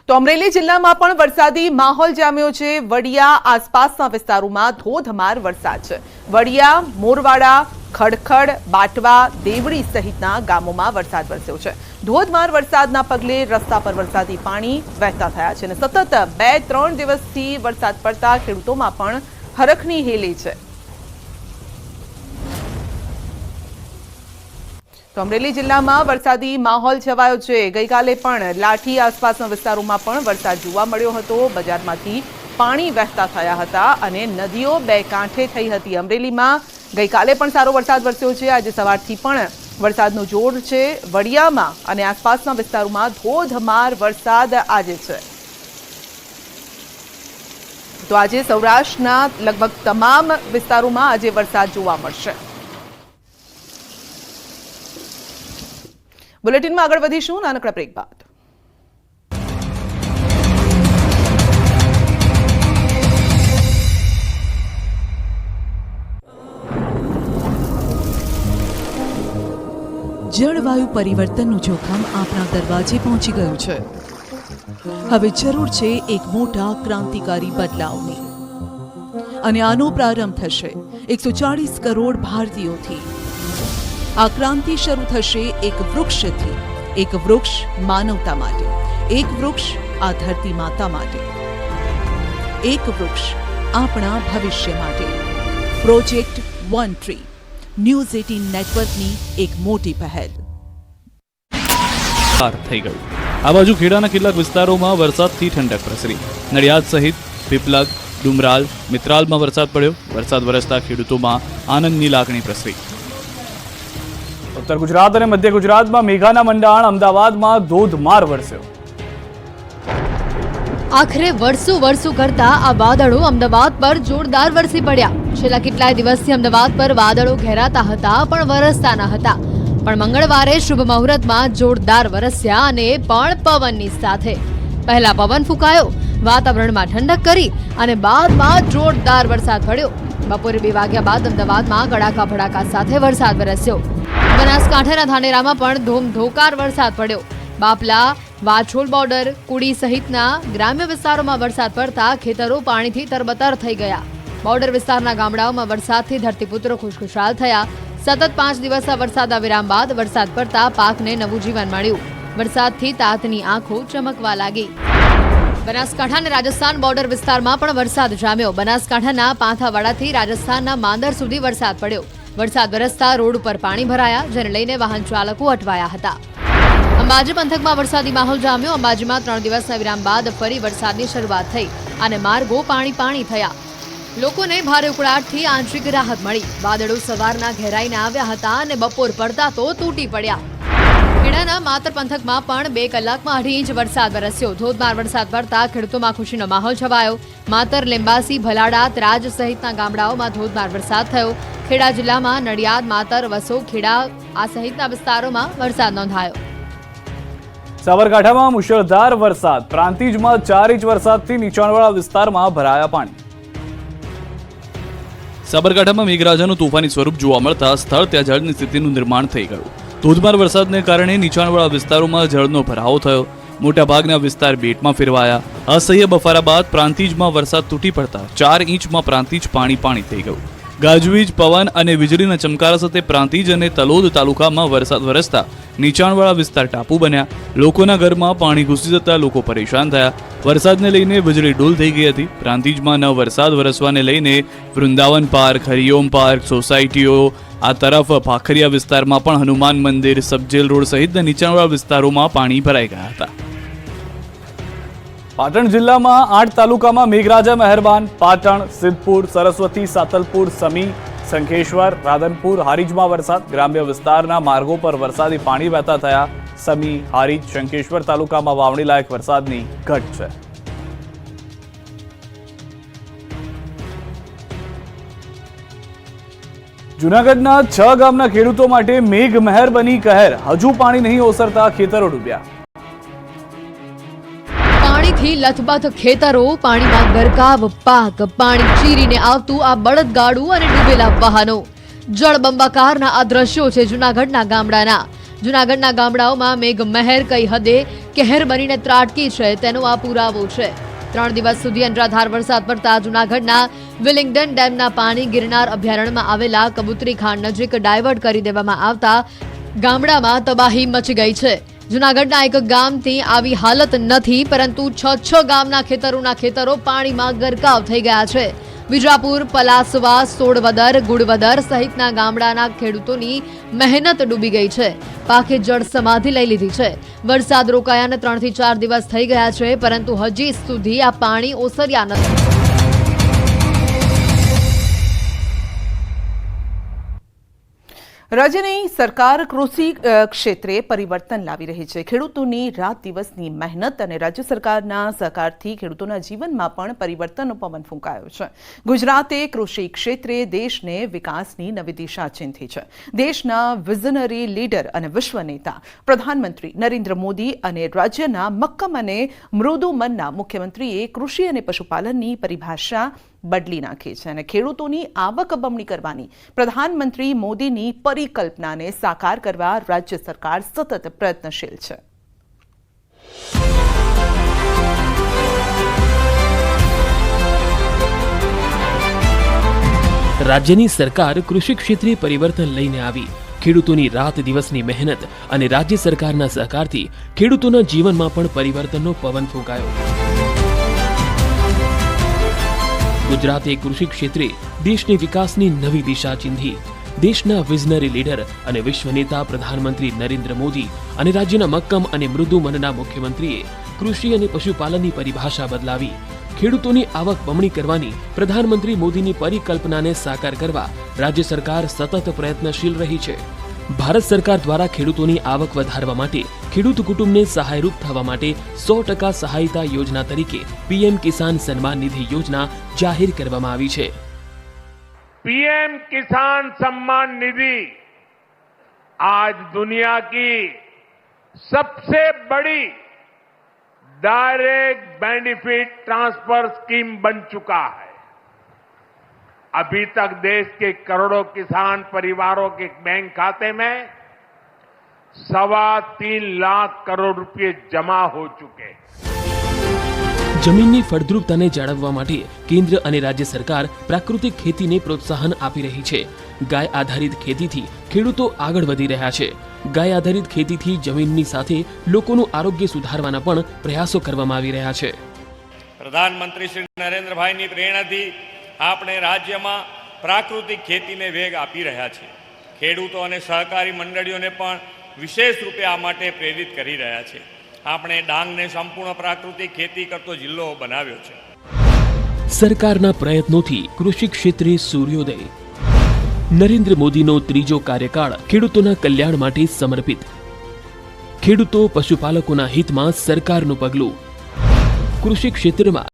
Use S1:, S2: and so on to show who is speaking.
S1: તો અમરેલી જિલ્લામાં પણ વરસાદી માહોલ જામ્યો છે। વડિયા આસપાસના વિસ્તારોમાં ધોધમાર વરસાદ છે। વડિયા, મોરવાડા, ખડખડ, બાટવા, દેવડી સહિતના ગામોમાં વરસાદ વરસ્યો છે। ધોધમાર વરસાદના પગલે રસ્તા પર વરસાદી પાણી વહેતા થયા છે અને સતત 2-3 દિવસથી વરસાદ પડતા ખેડૂતોમાં પણ હરખની હેલી છે। તો અમરેલી જિલ્લામાં વરસાદી માહોલ છવાયો છે। ગઈકાલે પણ લાઠી આસપાસના વિસ્તારોમાં પણ વરસાદ જોવા મળ્યો હતો। બજારમાંથી પાણી વહેતા થયા હતા અને નદીઓ બે કાંઠે થઈ હતી। અમરેલીમાં ગઈકાલે પણ સારો વરસાદ વરસ્યો છે। આજે સવારથી પણ વરસાદનો જોર છે। વડિયામાં અને આસપાસના વિસ્તારોમાં ધોધમાર વરસાદ આજે છે। તો આજે સૌરાષ્ટ્રના લગભગ તમામ વિસ્તારોમાં આજે વરસાદ જોવા મળશે। બુલેટિનમાં આગળ વધીશું નાનકડા બ્રેક બાદ।
S2: જળવાયુ પરિવર્તનનું જોખમ આપણા દરવાજે પહોંચી ગયું છે। હવે જરૂર છે એક મોટા ક્રાંતિકારી બદલાવની અને આનો પ્રારંભ થશે 140 કરોડ ભારતીયોથી। આ ક્રાંતિ શરૂ થશે એક વૃક્ષથી। એક વૃક્ષ માનવતા માટે, એક વૃક્ષ આ ધરતી માતા માટે, એક વૃક્ષ આપણા ભવિષ્ય માટે। પ્રોજેક્ટ વન ટ્રી, ન્યૂઝ 18 નેટવર્કની એક મોટી પહેલ।
S3: થઈ ગયું। આ બાજુ ખેડાના કેટલાક વિસ્તારોમાં વરસાદથી ઠંડક પ્રસરી। નડિયાદ સહિત પીપલગ, ડુમરાલ, મિત્રાલમાં વરસાદ પડ્યો। વરસાદ વરસતા ખેડૂતોમાં આનંદની લાગણી પ્રસરી।
S4: ઉત્તર ગુજરાત અને મધ્ય ગુજરાતમાં મેઘાના મંડાણ। અમદાવાદમાં ધોધમાર વરસ્યો।
S5: આખરે વર્ષો કરતા આ વાદળો અમદાવાદ પર જોરદાર વરસી પડ્યા। છેલ્લા કેટલાય દિવસથી અમદાવાદ પર વાદળો ઘેરાતા હતા પણ વરસતા ન હતા, પણ મંગળવારે શુભ મુહૂર્તમાં જોરદાર વરસ્યા અને પણ પવનની સાથે। પહેલા પવન ફૂંકાયો, વાતાવરણમાં ઠંડક કરી અને બાદમાં જોરદાર વરસાદ પડ્યો। બપોરે 2 વાગ્યા બાદ અમદાવાદમાં કડાકા ભડાકા સાથે વરસાદ વરસ્યો। બનાસકાંઠાના ધાનેરામાં પણ ધોમધોકાર વરસાદ પડ્યો। બાપલા, વાછોલ બોર્ડર, કુડી સહિતના ગ્રામ્ય વિસ્તારોમાં વરસાદ પડતા ખેતરો પાણીથી તરબતર થઈ ગયા। બોર્ડર વિસ્તારના ગામડાઓમાં વરસાદથી ધરતીપુત્રો ખુશખુશાલ થયા। સતત 5 દિવસના વરસાદના વિરામ બાદ વરસાદ પડતા પાકને નવું જીવન મળ્યું। વરસાદથી તાતની આંખો ચમકવા લાગી। બનાસકાંઠા અને રાજસ્થાન બોર્ડર વિસ્તારમાં પણ વરસાદ જામ્યો। બનાસકાંઠાના પાંથાવાડાથી રાજસ્થાનના માંદર સુધી વરસાદ પડ્યો। વરસાદ વરસતા રોડ ઉપર પાણી ભરાયા, જેને લઈને વાહન ચાલકો અટવાયા હતા। અંબાજી પંથકમાં વરસાદી માહોલ જામ્યો। અંબાજીમાં 3 દિવસના વિરામ બાદ ફરી વરસાદની શરૂઆત થઈ અને માર્ગો પાણી થયા। લોકોને ભારે ઉકળાટથી આંશિક રાહત મળી। વાદળો સવારના ઘેરાઈને આવ્યા હતા અને બપોર પડતા તો તૂટી પડ્યા। ખેડાના માતર પંથકમાં પણ 2 કલાકમાં 2.5 ઇંચ વરસાદ વરસ્યો। ધોધમાર વરસાદ પડતા ખેડૂતોમાં ખુશીનો માહોલ છવાયો। માતર, લીંબાસી, ભલાડા, ત્રાજ સહિતના ગામડાઓમાં ધોધમાર વરસાદ થયો। ખેડા જિલ્લામાં નડિયાદ, માતર, વસો, ખેડા આ સહિતના વિસ્તારોમાં વરસાદ નોંધાયો।
S4: સાબરકાંઠામાં મુશળધાર વરસાદ। પ્રાંતિજમાં 4 ઇંચ વરસાદથી નીચાણવાળા વિસ્તારમાં ભરાયા પાણી।
S3: સાબરકાંઠામાં મેઘરાજાનું તોફાની સ્વરૂપ જોવા મળતા સ્થળ ત્યાં જળની સ્થિતિનું નિર્માણ થઈ ગયું। ધોધમાર વરસાદને કારણે નીચાણવાળા વિસ્તારોમાં જળનો ભરાવો થયો। મોટાભાગના વિસ્તાર બેટમાં ફેરવાયા। અસહ્ય બફારા બાદ પ્રાંતિજમાં વરસાદ તૂટી પડતા 4 ઇંચમાં પ્રાંતિજ પાણી થઈ ગયું। ગાજવીજ, પવન અને વીજળીના ચમકારા સાથે પ્રાંતિજ અને તલોદ તાલુકામાં વરસાદ વરસતા નીચાણવાળા વિસ્તાર ટાપુ બન્યા। લોકોના ઘરમાં પાણી ઘૂસી જતા લોકો પરેશાન થયા। વરસાદને લઈને વીજળી ડૂલ થઈ ગઈ હતી। પ્રાંતિજમાં ન વરસાદ વરસવાને લઈને વૃંદાવન પાર્ક, હરિઓમ પાર્ક, સોસાયટીઓ આ તરફ ભાખરિયા વિસ્તારમાં પણ હનુમાન મંદિર, સબજેલ રોડ સહિતના નીચાણવાળા વિસ્તારોમાં પાણી ભરાઈ ગયા હતા।
S4: પાટણ જિલ્લામાં 8 તાલુકામાં મેઘરાજા મહેરબાન। પાટણ, સિદ્ધપુર, સરસ્વતી, સાતલપુર, સમી, શંખેશ્વર, રાધનપુર, હારીજમાં વરસાદ। ગ્રામ્ય વિસ્તારના માર્ગો પર વરસાદી પાણી વહેતા થયા। સમી, હારીજ, શંખેશ્વર તાલુકામાં વાવણી લાયક વરસાદની ઘટ છે। જૂનાગઢના 6 ગામના ખેડૂતો માટે મેઘ મહેર બની કહેર। હજુ પાણી નહીં ઓસરતા ખેતરો ડૂબ્યા।
S5: પાણીથી લથબથ ખેતરો, પાણીમાં ગરકાવ પાક, પાણી ચીરીને આવતું આ બળદગાડું અને ડૂબેલા વાહનો। જળબંબાકારના આ દ્રશ્યો છે જૂનાગઢના ગામડાના। જૂનાગઢના ગામડાઓમાં મેઘ મહેર કઈ હદે કહેર બનીને ત્રાટકી છે તેનો આ પુરાવો છે. 3 દિવસ સુધી અનરાધાર વરસાદ પડતા જૂનાગઢના વિલિંગ્ડન ડેમના પાણી ગિરનાર અભયારણ્યમાં આવેલા કબૂતરી ખાણ નજીક ડાયવર્ટ કરી દેવામાં આવતા ગામડામાં તબાહી મચી ગઈ છે. જૂનાગઢના એક ગામથી આવી હાલત નથી, પરંતુ 6 ગામના ખેતરો પાણીમાં ગરકાવ થઈ ગયા છે. વિજાપુર, પલાસવા, સોડવદર, ગુડવદર સહિતના ગામડાના ખેડૂતોની મહેનત ડૂબી ગઈ છે. પાકે જળ સમાધિ લઈ લીધી છે. વરસાદ રોકાયાને 3 થી 4 દિવસ થઈ ગયા છે, પરંતુ હજી સુધી આ પાણી ઓસર્યા નથી.
S1: રાજ્યની સરકાર કૃષિ ક્ષેત્રે પરિવર્તન લાવી રહી છે. ખેડૂતોની રાત દિવસની મહેનત અને રાજ્ય સરકારના સહકારથી ખેડૂતોના જીવનમાં પણ પરિવર્તનનો પવન ફૂંકાયો છે. ગુજરાતે કૃષિ ક્ષેત્રે દેશને વિકાસની નવી દિશા ચીંધી છે. દેશના વિઝનરી લીડર અને વિશ્વ નેતા પ્રધાનમંત્રી નરેન્દ્ર મોદી અને રાજ્યના મક્કમ અને મૃદુ મનના મુખ્યમંત્રીએ કૃષિ અને પશુપાલનની પરિભાષા બદલી નાખી છે અને ખેડૂતોની આવક બમણી કરવાની પ્રધાનમંત્રી મોદીની પરિકલ્પનાને સાકાર કરવા રાજ્ય સરકાર સતત પ્રયત્નશીલ છે.
S6: રાજ્યની સરકાર કૃષિ ક્ષેત્રે પરિવર્તન લઈને આવી. ખેડૂતોની રાત દિવસની મહેનત અને રાજ્ય સરકારના સહકારથી ખેડૂતોના જીવનમાં પણ પરિવર્તનનો પવન ફૂંકાયો. ગુજરાતે કૃષિ ક્ષેત્રે દેશની વિકાસની નવી દિશા ચીંધી. દેશના વિઝનરી લીડર અને વિશ્વ નેતા પ્રધાનમંત્રી નરેન્દ્ર મોદી અને રાજ્યના મક્કમ અને મૃદુ મનના મુખ્યમંત્રીએ કૃષિ અને પશુપાલનની પરિભાષા બદલાવી. ખેડૂતોની આવક બમણી કરવાની પ્રધાનમંત્રી મોદીની પરિકલ્પનાને સાકાર કરવા રાજ્ય સરકાર સતત પ્રયત્નશીલ રહી છે. ભારત સરકાર દ્વારા ખેડૂતોની આવક વધારવા માટે ખેડૂત કુટુંબને સહાયરૂપ થવા માટે 100% સહાયતા યોજના તરીકે પીએમ કિસાન સન્માન નિધિ યોજના જાહેર કરવામાં આવી છે.
S7: पीएम किसान सम्मान निधि आज दुनिया की सबसे बड़ी डायरेक्ट बेनिफिट ट्रांसफर स्कीम बन चुका है. अभी तक देश के करोड़ों किसान परिवारों के बैंक खाते में 3.25 लाख करोड़ रुपए जमा हो चुके हैं.
S6: જમીનની ફળદ્રુપતાને જાળવવા માટે કેન્દ્ર અને રાજ્ય સરકાર પ્રાકૃતિક ખેતીને પ્રોત્સાહન આપી રહી છે. ગાય આધારિત ખેતીથી ખેડૂતો આગળ વધી રહ્યા છે. ગાય આધારિત ખેતીથી જમીનની સાથે લોકોનું આરોગ્ય સુધારવાના પણ પ્રયાસો કરવામાં આવી રહ્યા છે.
S8: પ્રધાનમંત્રી શ્રી નરેન્દ્રભાઈની પ્રેરણાથી આપણે રાજ્યમાં પ્રાકૃતિક ખેતીને વેગ આપી રહ્યા છીએ. ખેડૂતો અને સહકારી મંડળીઓને પણ વિશેષ રૂપે આ માટે પ્રેરિત કરી રહ્યા છે. આપણે ડાંગને સંપૂર્ણ પ્રાકૃતિક ખેતી કરતો જિલ્લો બનાવ્યો છે.
S6: સરકારના પ્રયત્નોથી કૃષિ ક્ષેત્રે સૂર્યોદય. નરેન્દ્ર મોદીનો ત્રીજો કાર્યકાળ ખેડૂતોના કલ્યાણ માટે સમર્પિત. ખેડૂતો પશુપાલકોના હિતમાં સરકારનું પગલું. કૃષિ ક્ષેત્રમાં